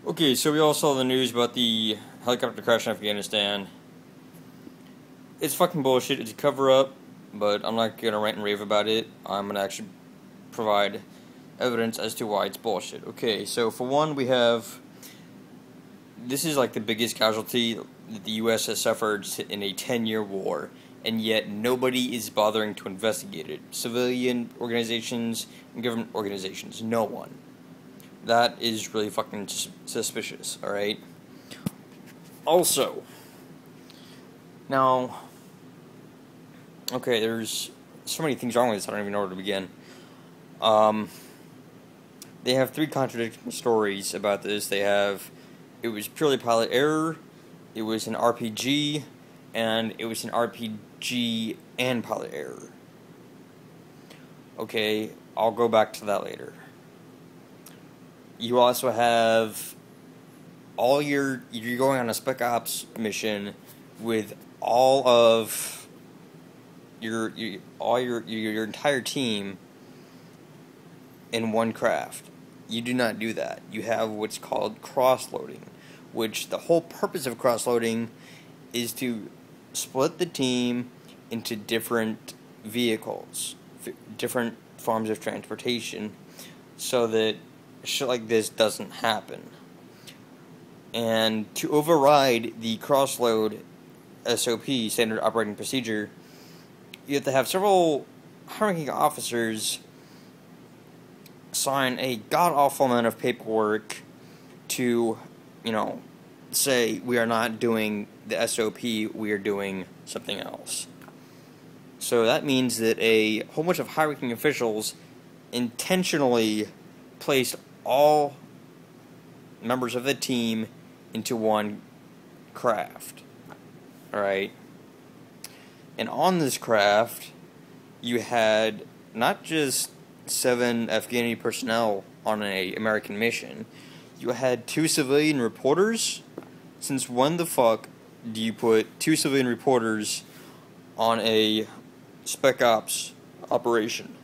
Okay, so we all saw the news about the helicopter crash in Afghanistan. It's fucking bullshit. It's a cover-up, but I'm not gonna rant and rave about it. I'm gonna actually provide evidence as to why it's bullshit. Okay, so for one, we have... This is like the biggest casualty that the U.S. has suffered in a 10-year war, and yet nobody is bothering to investigate it. Civilian organizations and government organizations, no one. That is really fucking suspicious, alright? Also, now, okay, there's so many things wrong with this, I don't even know where to begin. They have three contradicting stories about this. They have, it was purely pilot error, it was an RPG, and it was an RPG and pilot error. Okay, I'll go back to that later. You also have you're going on a Spec Ops mission with all of your entire team in one craft. You do not do that. You have what's called cross-loading, which the whole purpose of cross-loading is to split the team into different vehicles, different forms of transportation, so that shit like this doesn't happen. And to override the cross-load SOP, Standard Operating Procedure, you have to have several high-ranking officers sign a god-awful amount of paperwork to, say we are not doing the SOP, we are doing something else. So that means that a whole bunch of high-ranking officials intentionally placed all members of the team into one craft. Alright? And on this craft, you had not just 7 Afghani personnel on an American mission, you had 2 civilian reporters. Since when the fuck do you put 2 civilian reporters on a Spec Ops operation?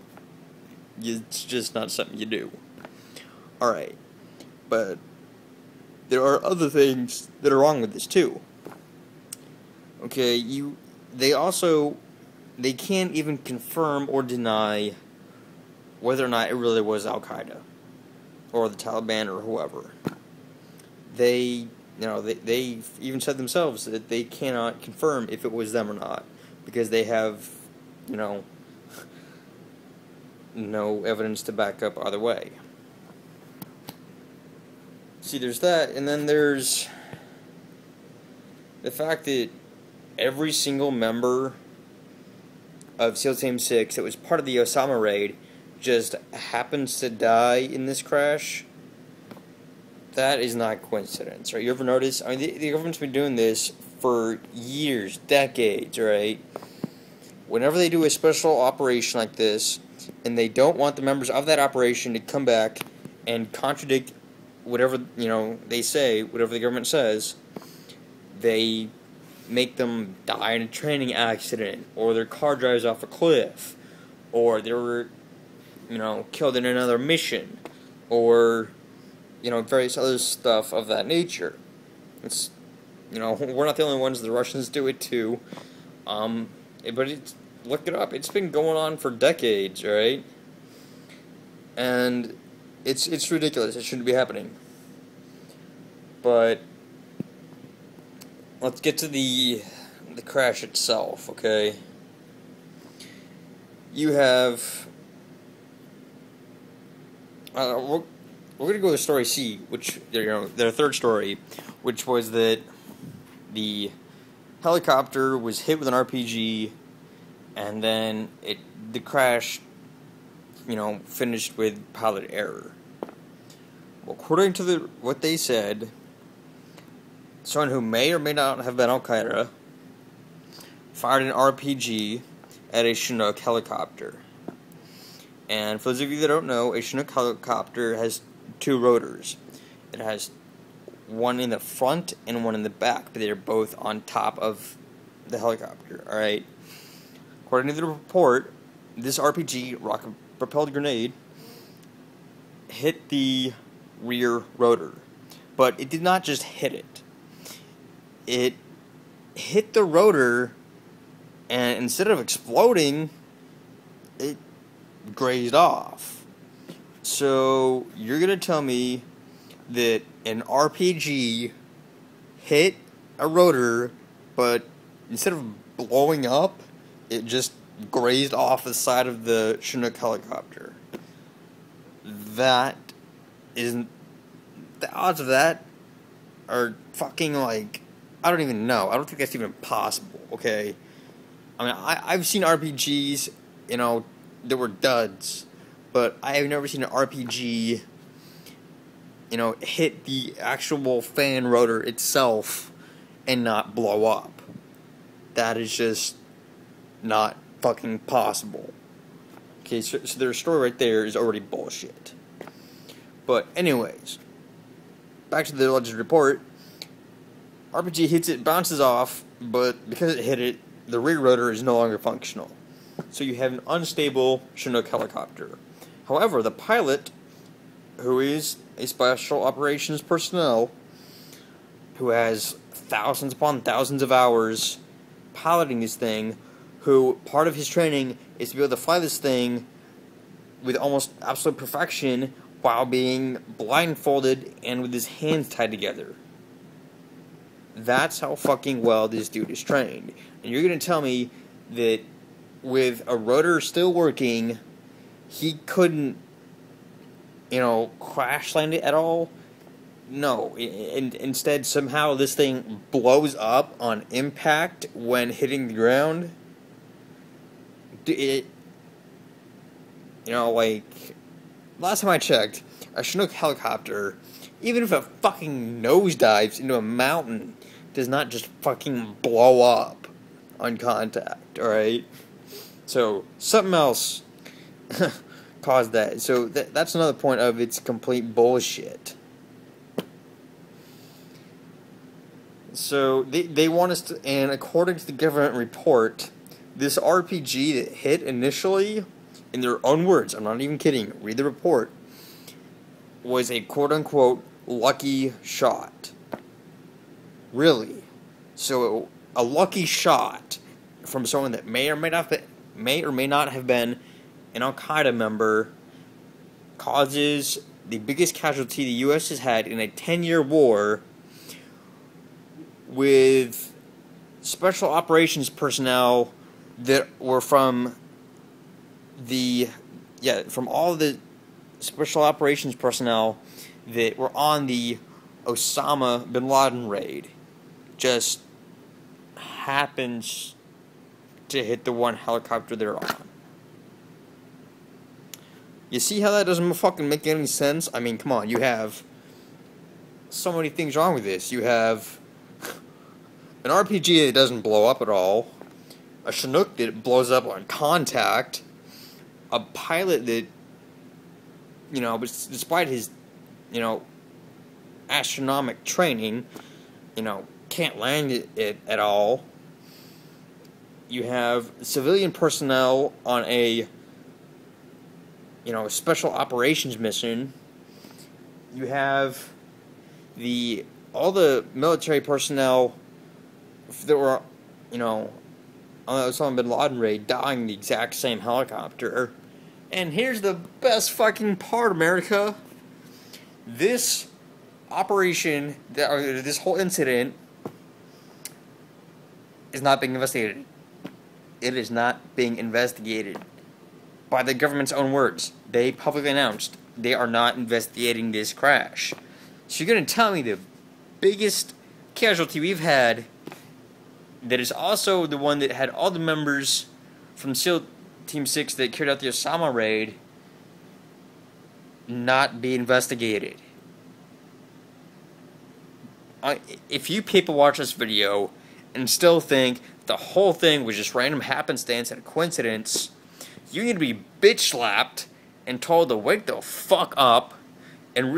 It's just not something you do. Alright, but there are other things that are wrong with this too. Okay, they can't even confirm or deny whether or not it really was Al-Qaeda or the Taliban or whoever. They even said themselves that they cannot confirm if it was them or not, because they have, no evidence to back up either way. See, there's that, and then there's the fact that every single member of SEAL Team 6 that was part of the U.S.A raid just happens to die in this crash. That is not coincidence, right? You ever notice? I mean, the government's been doing this for years, decades, right? Whenever they do a special operation like this, and they don't want the members of that operation to come back and contradict whatever, they say, whatever the government says, they make them die in a training accident, or their car drives off a cliff, or they were, killed in another mission, or, various other stuff of that nature. It's, we're not the only ones, the Russians do it too, but look it up, it's been going on for decades, right? And it's ridiculous, it shouldn't be happening. But let's get to the crash itself, okay? You have we're gonna go to story C, which their third story, which was that the helicopter was hit with an RPG, and then the crash, finished with pilot error. Well, according to what they said, someone who may or may not have been Al-Qaeda fired an RPG at a Chinook helicopter. And for those of you that don't know, a Chinook helicopter has 2 rotors. It has one in the front and one in the back, but they're both on top of the helicopter, alright? According to the report, this RPG, rocket-propelled grenade, hit the rear rotor, But it did not just hit it. It hit the rotor, and instead of exploding, it grazed off. So you're going to tell me that an RPG hit a rotor, but instead of blowing up, it just grazed off the side of the Chinook helicopter. That isn't... The odds of that are fucking like... I don't even know. I don't think that's even possible, okay? I mean, I've seen RPGs, you know, that were duds, but I have never seen an RPG, you know, hit the actual fan rotor itself and not blow up. That is just not fucking possible. Okay, so their story right there is already bullshit. But anyways, back to the alleged report. RPG hits it, bounces off, but because it hit it, the rear rotor is no longer functional. So you have an unstable Chinook helicopter. However, the pilot, who is a special operations personnel, who has thousands upon thousands of hours piloting this thing, who part of his training is to be able to fly this thing with almost absolute perfection while being blindfolded and with his hands tied together. That's how fucking well this dude is trained. And you're going to tell me that with a rotor still working, he couldn't, you know, crash land it at all? No. Instead, somehow this thing blows up on impact when hitting the ground. You know, like, last time I checked, a Chinook helicopter, even if it fucking nosedives into a mountain, does not just fucking blow up on contact, alright? So, something else caused that. So, that's another point of it's complete bullshit. So, they want us to, and according to the government report, this RPG that hit initially, in their own words, I'm not even kidding, read the report, was a quote-unquote lucky shot. Really? So, a lucky shot from someone that may or may not have been an Al-Qaeda member causes the biggest casualty the U.S. has had in a 10-year war with special operations personnel that were from all the special operations personnel that were on the Osama bin Laden raid. Just happens to hit the one helicopter they're on. You see how that doesn't fucking make any sense? I mean, come on, you have so many things wrong with this. You have an RPG that doesn't blow up at all, a Chinook that blows up on contact, a pilot that, you know, despite his, you know, astronomical training, you know, can't land it at all. You have civilian personnel on a, you know, special operations mission. You have all the military personnel that were, you know, on the Osama bin Laden raid dying in the exact same helicopter. And here's the best fucking part, America. This operation, this whole incident, is not being investigated. It is not being investigated. By the government's own words. They publicly announced they are not investigating this crash. So you're going to tell me the biggest casualty we've had, that is also the one that had all the members from SEAL Team 6 that carried out the Osama raid, not be investigated. If you people watch this video and still think the whole thing was just random happenstance and a coincidence, you need to be bitch slapped and told to wake the fuck up